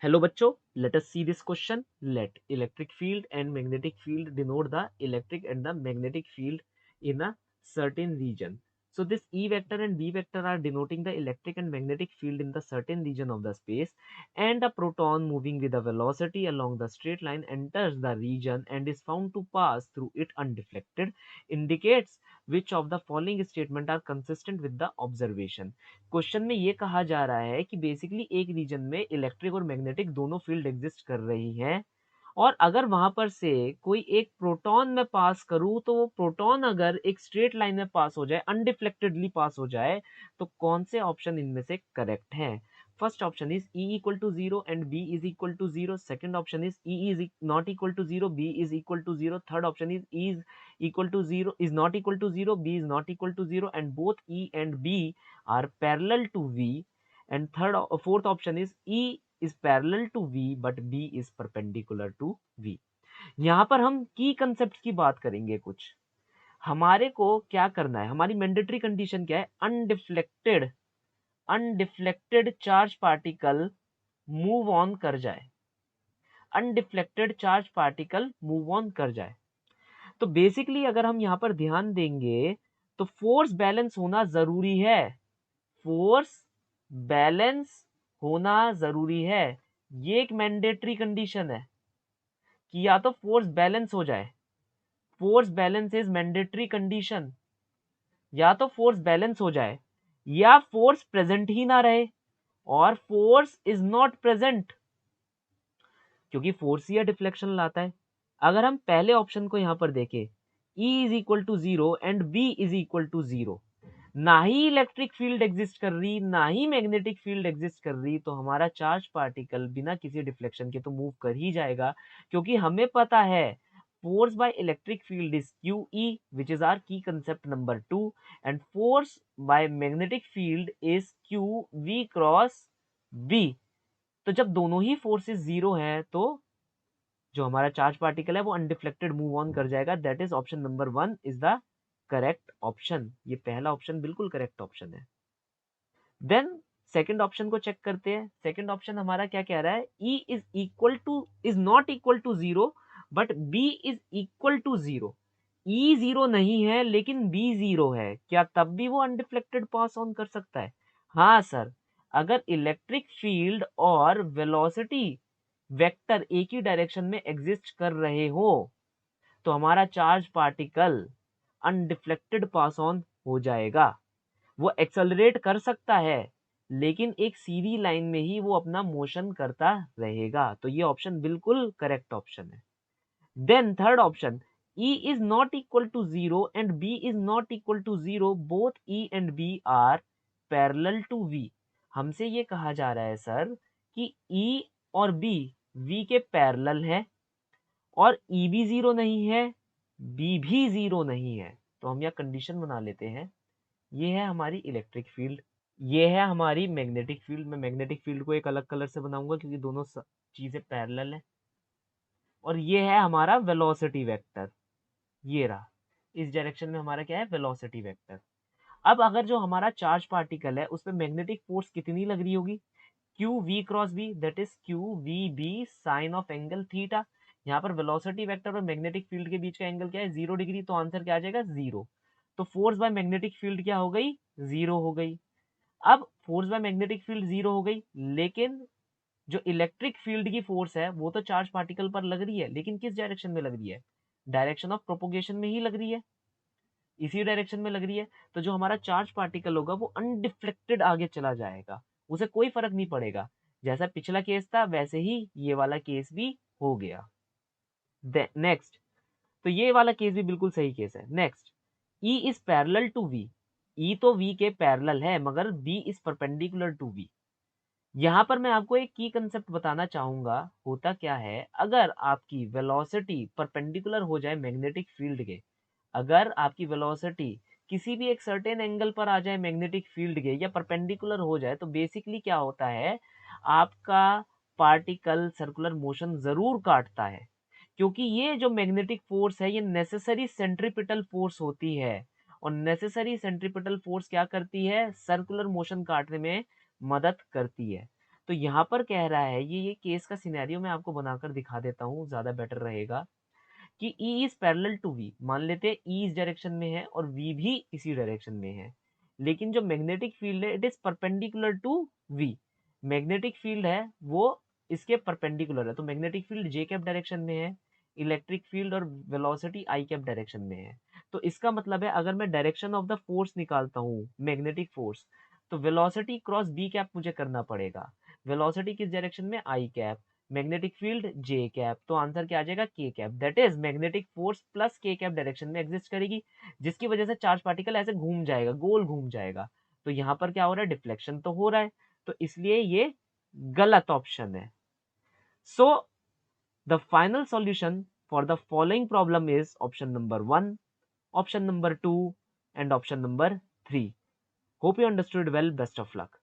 Hello bachcho, let us see this question. Let electric field and magnetic field denote the electric and the magnetic field in a certain region. So this E vector and B vector are denoting the electric and magnetic field in the certain region of the space, and a proton moving with a velocity along the straight line enters the region and is found to pass through it undeflected, indicates which of the following statement are consistent with the observation. Question में ये कहा जा रहा है कि basically एक reason में electric और मैग्नेटिक दोनों फील्ड एग्जिस्ट कर रही हैं, और अगर वहां पर से कोई एक प्रोटॉन में पास करूं तो वो प्रोटॉन अगर एक स्ट्रेट लाइन में पास हो जाए, अनडिफ्लेक्टेडली पास हो जाए, तो कौन से ऑप्शन इनमें से करेक्ट हैं? First option is E equal to zero and B is equal to zero. Second option is E is not equal to zero, B is equal to zero. Third option is E is equal to 0 is not equal to 0, B is not equal to 0, and both E and B are parallel to V. And fourth option is E is parallel to V but B is perpendicular to V. यहाँ पर हम की concept की बात करेंगे. कुछ हमारे को क्या करना है, हमारी मैंडेटरी कंडीशन क्या है? Undeflected charge particle move on कर जाए. Undeflected charge particle move on कर जाए. तो बेसिकली अगर हम यहाँ पर ध्यान देंगे तो फोर्स बैलेंस होना जरूरी है. फोर्स बैलेंस होना जरूरी है. ये एक मैंडेटरी कंडीशन है कि या तो फोर्स बैलेंस हो जाए. Force balance is mandatory condition. या तो फोर्स बैलेंस हो जाए या फोर्स प्रेजेंट ही ना रहे, और फोर्स इज नॉट प्रेजेंट, क्योंकि फोर्स ही डिफ्लेक्शन लाता है. अगर हम पहले ऑप्शन को यहां पर देखें, E is equal to zero and B is equal to zero, ना ही इलेक्ट्रिक फील्ड एग्जिस्ट कर रही ना ही मैग्नेटिक फील्ड एग्जिस्ट कर रही, तो हमारा चार्ज पार्टिकल बिना किसी डिफ्लेक्शन के तो मूव कर ही जाएगा, क्योंकि हमें पता है force by electric field is QE, which is our key concept number 2, and force by magnetic field is QV cross B. तो जब दोनों ही फोर्सेस जीरो हैं तो जो हमारा चार्ज पार्टिकल है वो अनडिफ्लेक्टेड मूव ऑन कर जाएगा. That is option number 1 is the correct option. ये पहला ऑप्शन बिल्कुल करेक्ट ऑप्शन है. देन सेकंड ऑप्शन को चेक करते हैं. सेकंड ऑप्शन हमारा क्या कह रहा है? E is not equal to zero but B is equal to zero. E zero नहीं है लेकिन B जीरो है, क्या तब भी वो अनडिफ्लेक्टेड पास ऑन कर सकता है? हाँ सर, अगर इलेक्ट्रिक फील्ड और वेलोसिटी वेक्टर एक ही डायरेक्शन में एग्जिस्ट कर रहे हो तो हमारा charge particle undeflected pass on हो जाएगा. वो एक्सेलरेट कर सकता है लेकिन एक सीधी लाइन में ही वो अपना मोशन करता रहेगा. तो ये ऑप्शन बिल्कुल करेक्ट ऑप्शन है. Then third option, E is not equal to 0 and B is not equal to 0, both E and B are parallel to V. हमसे ये कहा जा रहा है सर कि E और B V के पैरेलल है, और E भी जीरो नहीं है, B भी जीरो नहीं है. तो हम यह कंडीशन बना लेते हैं. ये है हमारी इलेक्ट्रिक फील्ड, ये है हमारी मैग्नेटिक फील्ड. मैं मैग्नेटिक फील्ड को एक अलग कलर से बनाऊंगा क्योंकि दोनों चीजें पैरेलल हैं. और ये है हमारा वेलोसिटी वेक्टर. ये रहा, इस डायरेक्शन में हमारा क्या है? Velocity vector. अब अगर जो हमारा चार्ज पार्टिकल है उस पर मैग्नेटिक फोर्स कितनी लग रही होगी? Q V cross B, that is Q V B sine of angle theta. यहाँ पर वेलोसिटी वेक्टर और मैग्नेटिक फील्ड के बीच का एंगल क्या है? 0 डिग्री. तो आंसर क्या आ जाएगा? जीरो. तो फोर्स बाय मैग्नेटिक फील्ड क्या हो गई? जीरो हो गई. अब force by magnetic field zero हो गई, लेकिन जो इलेक्ट्रिक फील्ड की फोर्स है वो तो चार्ज पार्टिकल पर लग रही है, लेकिन किस डायरेक्शन में लग रही है? डायरेक्शन ऑफ प्रोपोगेशन में ही लग रही है, इसी डायरेक्शन में लग रही है. तो जो हमारा चार्ज पार्टिकल होगा वो अनडिफ्लेक्टेड आगे चला जाएगा, उसे कोई फर्क नहीं पड़ेगा. जैसा पिछला केस था वैसे ही ये वाला केस भी हो गया. नेक्स्ट, तो ये वाला केस भी बिल्कुल सही केस है. Next, E is parallel to V. E तो V के पैरेलल है मगर B is perpendicular to V. यहां पर मैं आपको एक की कंसेप्ट बताना चाहूंगा. होता क्या है, अगर आपकी वेलोसिटी परपेंडिकुलर हो जाए मैग्नेटिक फील्ड के, अगर आपकी वेलोसिटी किसी भी एक सर्टेन एंगल पर आ जाए मैग्नेटिक फील्ड के या परपेंडिकुलर हो जाए, तो बेसिकली क्या होता है, आपका पार्टिकल सर्कुलर मोशन जरूर काटता है, क्योंकि ये जो मैग्नेटिक फोर्स है ये नेसेसरी सेंट्रीपिटल फोर्स होती है. और नेसेसरी सेंट्रीपिटल फोर्स क्या करती है? सर्कुलर मोशन काटने में मदद करती है. तो यहाँ पर कह रहा है ये केस का सिनेरियो मैं आपको बनाकर दिखा देता हूँ, ज़्यादा बेटर रहेगा कि E is parallel to V। मान लेते हैं E इस डायरेक्शन में है और V भी इसी डायरेक्शन में है, लेकिन जो मैग्नेटिक फील्ड है it is perpendicular to V। Magnetic field है वो इसके परपेंडिकुलर है, तो magnetic field J cap direction में है, इलेक्ट्रिक फील्ड और वेलोसिटी I कैप डायरेक्शन में है। तो इसका मतलब है अगर मैं डायरेक्शन ऑफ द फोर्स निकालता हूँ, मैग्नेटिक फोर्स, तो वेलोसिटी क्रॉस B कैप मुझे करना पड़ेगा। वेलोसिटी किस डायरेक्शन में? I cap, magnetic field J cap, तो आंसर क्या आ जाएगा? K cap. That is magnetic force plus K cap direction में एग्जिस्ट करेगी, जिसकी वजह से चार्ज पार्टिकल ऐसे घूम जाएगा, गोल घूम जाएगा। तो यहाँ पर क्या हो रहा है? डिफ्लेक्शन तो हो रहा है, तो इसलिए ये गलत ऑप्शन है। So the final solution for the following problem is option number 1, option number 2 and option number 3. Hope you understood well. Best of luck.